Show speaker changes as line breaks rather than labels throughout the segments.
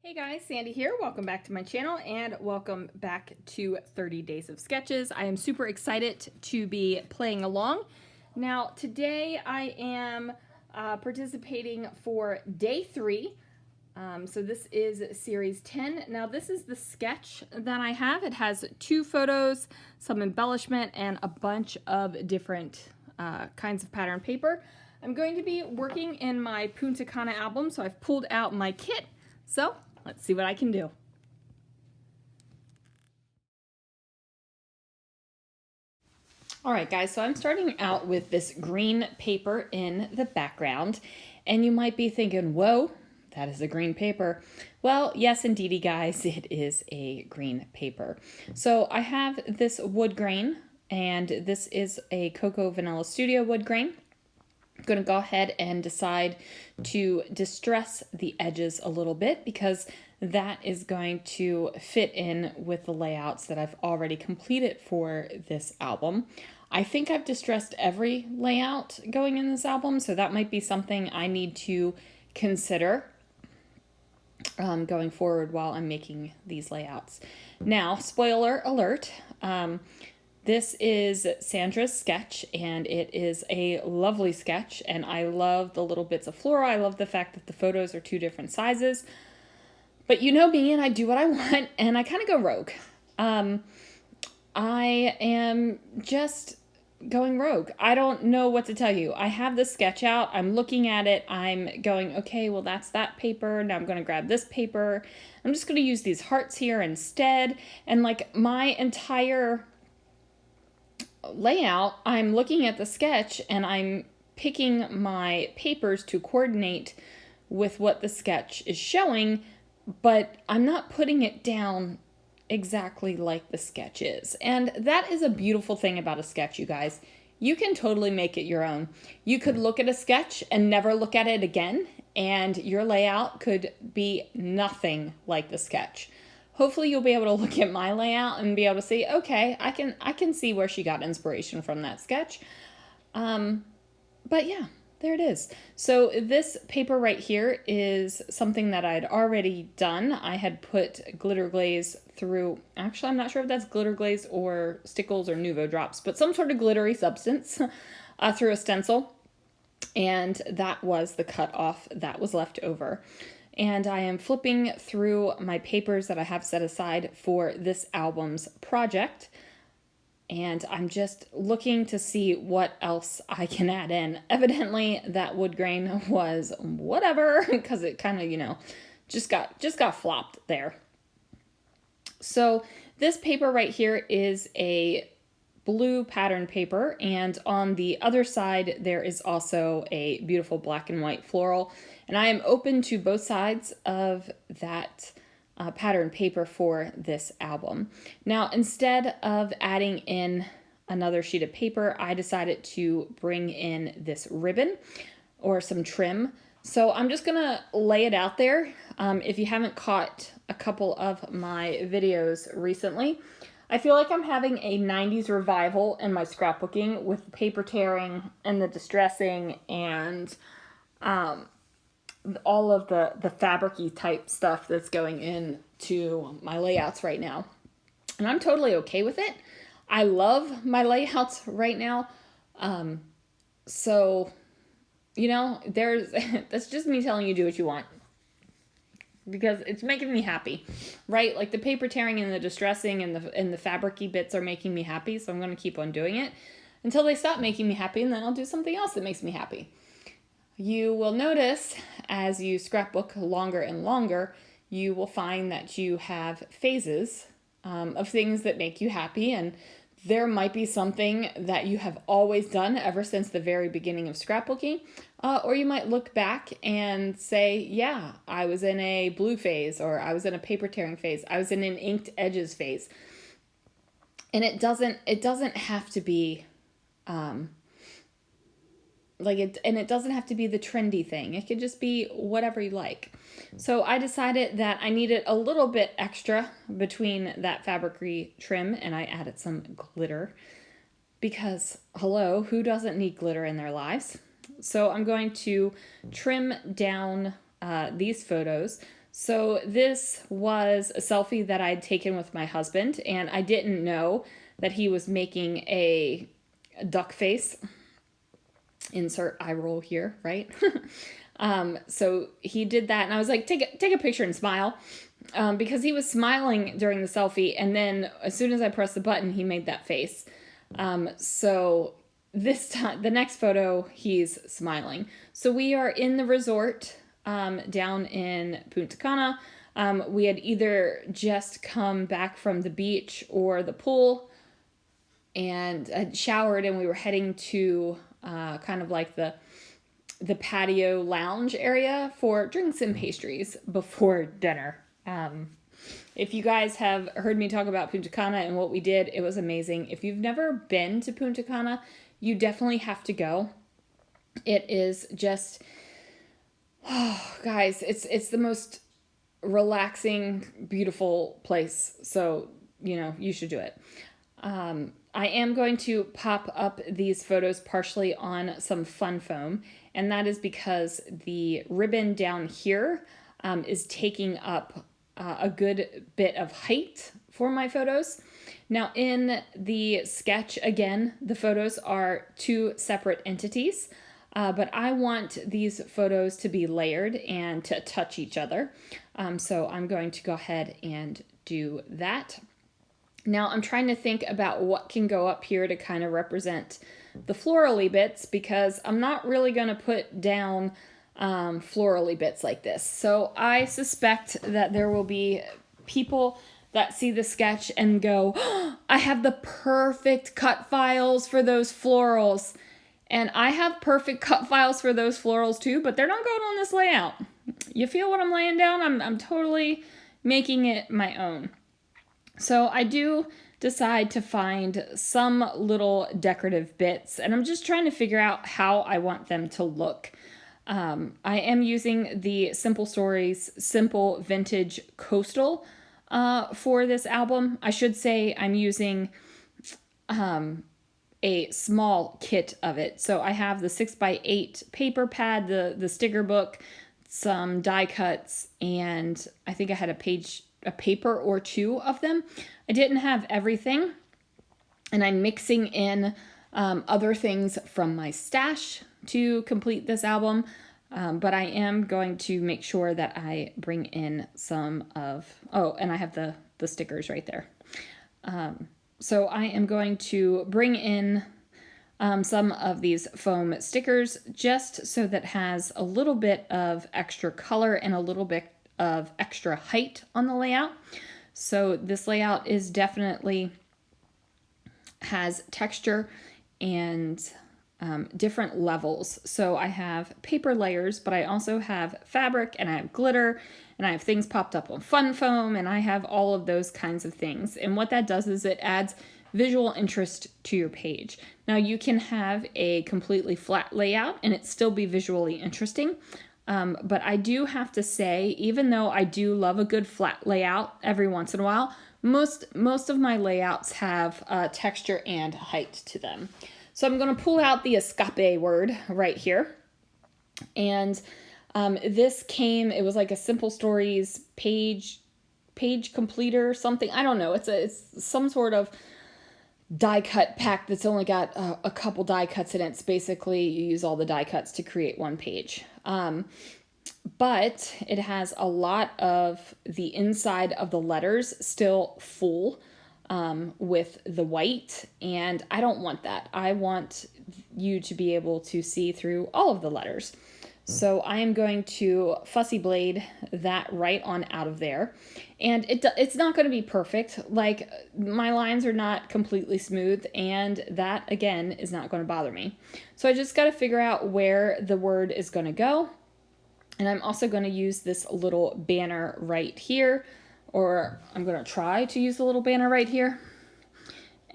Hey guys, Sandy here. Welcome back to my channel and welcome back to 30 Days of Sketches. I am super excited to be playing along. Now today I am participating for day 3. So this is series 10. Now this is the sketch that I have. It has 2 photos, some embellishment, and a bunch of different kinds of pattern paper. I'm going to be working in my Punta Cana album, so I've pulled out my kit. So let's see what I can do. All right, guys, so I'm starting out with this green paper in the background, and you might be thinking, whoa, that is a green paper. Well, yes, indeedy, guys, it is a green paper. So I have this wood grain, and this is a Cocoa Vanilla Studio wood grain. I'm going to go ahead and decide to distress the edges a little bit because that is going to fit in with the layouts that I've already completed for this album. I think I've distressed every layout going in this album, so that might be something I need to consider going forward while I'm making these layouts. Now, spoiler alert, this is Sandra's sketch, and it is a lovely sketch, and I love the little bits of flora. I love the fact that the photos are 2 different sizes. But you know me, and I do what I want, and I kind of go rogue. I am just going rogue. I don't know what to tell you. I have this sketch out. I'm looking at it. I'm going, okay, well, that's that paper. Now I'm going to grab this paper. I'm just going to use these hearts here instead. And like my entire layout, I'm looking at the sketch and I'm picking my papers to coordinate with what the sketch is showing, but I'm not putting it down exactly like the sketch is. And that is a beautiful thing about a sketch, you guys. You can totally make it your own. You could look at a sketch and never look at it again, and your layout could be nothing like the sketch. Hopefully you'll be able to look at my layout and be able to see, okay, I can see where she got inspiration from that sketch. But yeah, there it is. So this paper right here is something that I'd already done. I had put glitter glaze through, actually I'm not sure if that's glitter glaze or stickles or Nuvo drops, but some sort of glittery substance through a stencil. And that was the cutoff that was left over. And I am flipping through my papers that I have set aside for this album's project. And I'm just looking to see what else I can add in. Evidently, that wood grain was whatever, because it kind of, you know, just got flopped there. So this paper right here is a blue pattern paper, and on the other side there is also a beautiful black and white floral, and I am open to both sides of that pattern paper for this album. Now, instead of adding in another sheet of paper, I decided to bring in this ribbon or some trim. So I'm just gonna lay it out there. If you haven't caught a couple of my videos recently, I feel like I'm having a 90s revival in my scrapbooking with the paper tearing and the distressing and all of the fabric-y type stuff that's going into my layouts right now. And I'm totally okay with it. I love my layouts right now. So, you know, that's just me telling you do what you want, because it's making me happy, right? Like the paper tearing and the distressing and the fabric-y bits are making me happy, so I'm going to keep on doing it until they stop making me happy, and then I'll do something else that makes me happy. You will notice as you scrapbook longer and longer, you will find that you have phases of things that make you happy, and there might be something that you have always done ever since the very beginning of scrapbooking, or you might look back and say, yeah, I was in a blue phase, or I was in a paper tearing phase, I was in an inked edges phase. And it doesn't have to be it doesn't have to be the trendy thing. It could just be whatever you like. So I decided that I needed a little bit extra between that fabric-y trim, and I added some glitter because, hello, who doesn't need glitter in their lives? So I'm going to trim down these photos So this was a selfie that I'd taken with my husband, and I didn't know that he was making a duck face. Insert eye roll here, right? So he did that, and I was like, take a picture and smile, because he was smiling during the selfie, and then as soon as I pressed the button, he made that face. So this time, the next photo, he's smiling. So we are in the resort down in Punta Cana. We had either just come back from the beach or the pool and had showered, and we were heading to kind of like the patio lounge area for drinks and pastries before dinner. If you guys have heard me talk about Punta Cana and what we did, it was amazing. If you've never been to Punta Cana, you definitely have to go. It is just, oh, guys, it's the most relaxing, beautiful place. So, you should do it. I am going to pop up these photos partially on some fun foam, and that is because the ribbon down here is taking up a good bit of height for my photos. Now in the sketch, again, the photos are two separate entities, but I want these photos to be layered and to touch each other. So I'm going to go ahead and do that. Now I'm trying to think about what can go up here to kind of represent the florally bits, because I'm not really going to put down florally bits like this. So I suspect that there will be people that see the sketch and go, oh, I have the perfect cut files for those florals. And I have perfect cut files for those florals too, but they're not going on this layout. You feel what I'm laying down? I'm totally making it my own. So I do decide to find some little decorative bits, and I'm just trying to figure out how I want them to look. I am using the Simple Stories Simple Vintage Coastal for this album. I should say I'm using a small kit of it. So I have the 6x8 paper pad, the sticker book, some die cuts, and I think I had a paper or two of them. I didn't have everything, and I'm mixing in other things from my stash to complete this album, but I am going to make sure that I bring in some of, and I have the stickers right there. So I am going to bring in some of these foam stickers just so that has a little bit of extra color and a little bit of extra height on the layout. So this layout is definitely has texture and different levels. So I have paper layers, but I also have fabric, and I have glitter, and I have things popped up on fun foam, and I have all of those kinds of things. And what that does is it adds visual interest to your page. Now you can have a completely flat layout and it still be visually interesting. But I do have to say, even though I do love a good flat layout every once in a while, most of my layouts have texture and height to them. So I'm going to pull out the escape word right here. And this came, it was like a Simple Stories page completer or something. I don't know. It's some sort of die cut pack that's only got a couple die cuts in it. It's basically you use all the die cuts to create one page. But it has a lot of the inside of the letters still full with the white, and I don't want that. I want you to be able to see through all of the letters. So I am going to fussy blade that right on out of there. And it's not going to be perfect. Like, my lines are not completely smooth, and that, again, is not going to bother me. So I just got to figure out where the word is going to go. And I'm also going to use this little banner right here, or I'm going to try to use the little banner right here.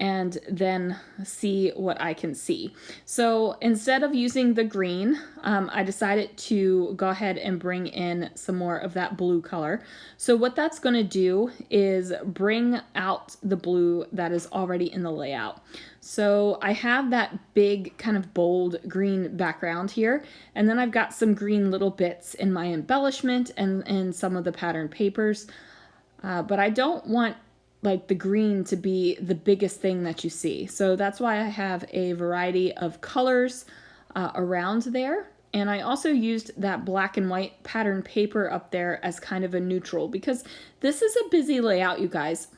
and then see what I can see. So instead of using the green, I decided to go ahead and bring in some more of that blue color. So what that's going to do is bring out the blue that is already in the layout. So I have that big kind of bold green background here, and then I've got some green little bits in my embellishment and in some of the pattern papers, but I don't want like the green to be the biggest thing that you see. So that's why I have a variety of colors around there. And I also used that black and white pattern paper up there as kind of a neutral, because this is a busy layout, you guys.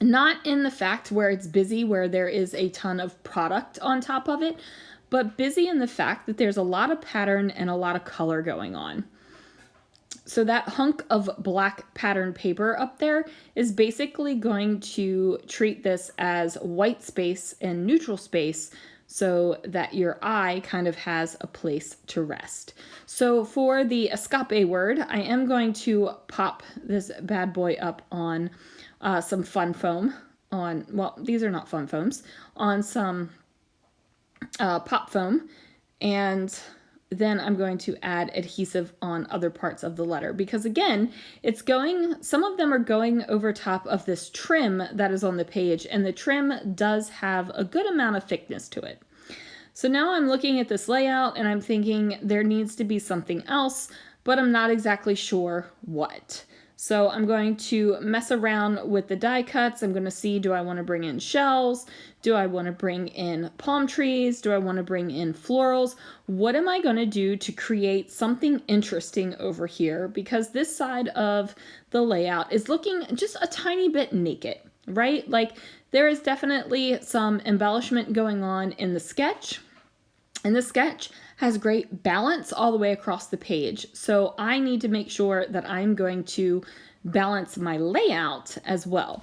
Not in the fact where it's busy, where there is a ton of product on top of it, but busy in the fact that there's a lot of pattern and a lot of color going on. So that hunk of black pattern paper up there is basically going to treat this as white space and neutral space so that your eye kind of has a place to rest. So for the escape word, I am going to pop this bad boy up on some fun foam on, well, these are not fun foams, on some pop foam, and then I'm going to add adhesive on other parts of the letter, because again, it's going, some of them are going over top of this trim that is on the page, and the trim does have a good amount of thickness to it. So now I'm looking at this layout and I'm thinking there needs to be something else, but I'm not exactly sure what. So I'm going to mess around with the die cuts. I'm going to see, do I want to bring in shells? Do I want to bring in palm trees? Do I want to bring in florals? What am I going to do to create something interesting over here? Because this side of the layout is looking just a tiny bit naked, right? Like there is definitely some embellishment going on in the sketch. And the sketch has great balance all the way across the page. So I need to make sure that I'm going to balance my layout as well.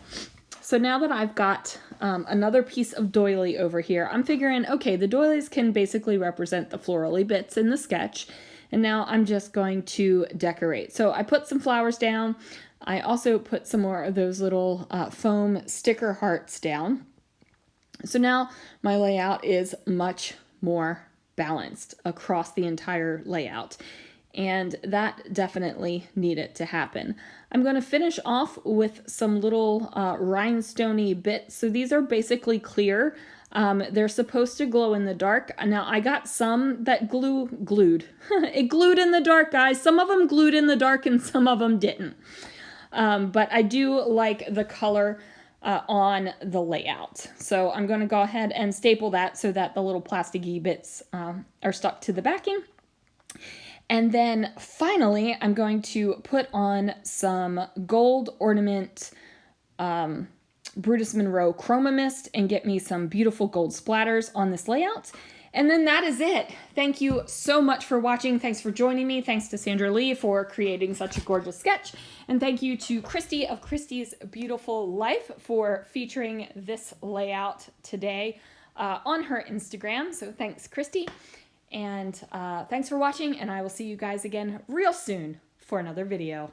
So now that I've got another piece of doily over here, I'm figuring, okay, the doilies can basically represent the florally bits in the sketch. And now I'm just going to decorate. So I put some flowers down. I also put some more of those little foam sticker hearts down. So now my layout is much more balanced across the entire layout, and that definitely needed to happen. I'm going to finish off with some little rhinestoney bits. So these are basically clear. They're supposed to glow in the dark. Now I got some that glued. It glued in the dark, guys. Some of them glued in the dark and some of them didn't. But I do like the color on the layout. So I'm going to go ahead and staple that so that the little plasticky bits are stuck to the backing. And then finally, I'm going to put on some gold ornament Brutus Monroe Chroma Mist and get me some beautiful gold splatters on this layout. And then that is it. Thank you so much for watching. Thanks for joining me. Thanks to Sandra Lee for creating such a gorgeous sketch. And thank you to Christy of Christy's Beautiful Life for featuring this layout today on her Instagram. So thanks, Christy. And thanks for watching, and I will see you guys again real soon for another video.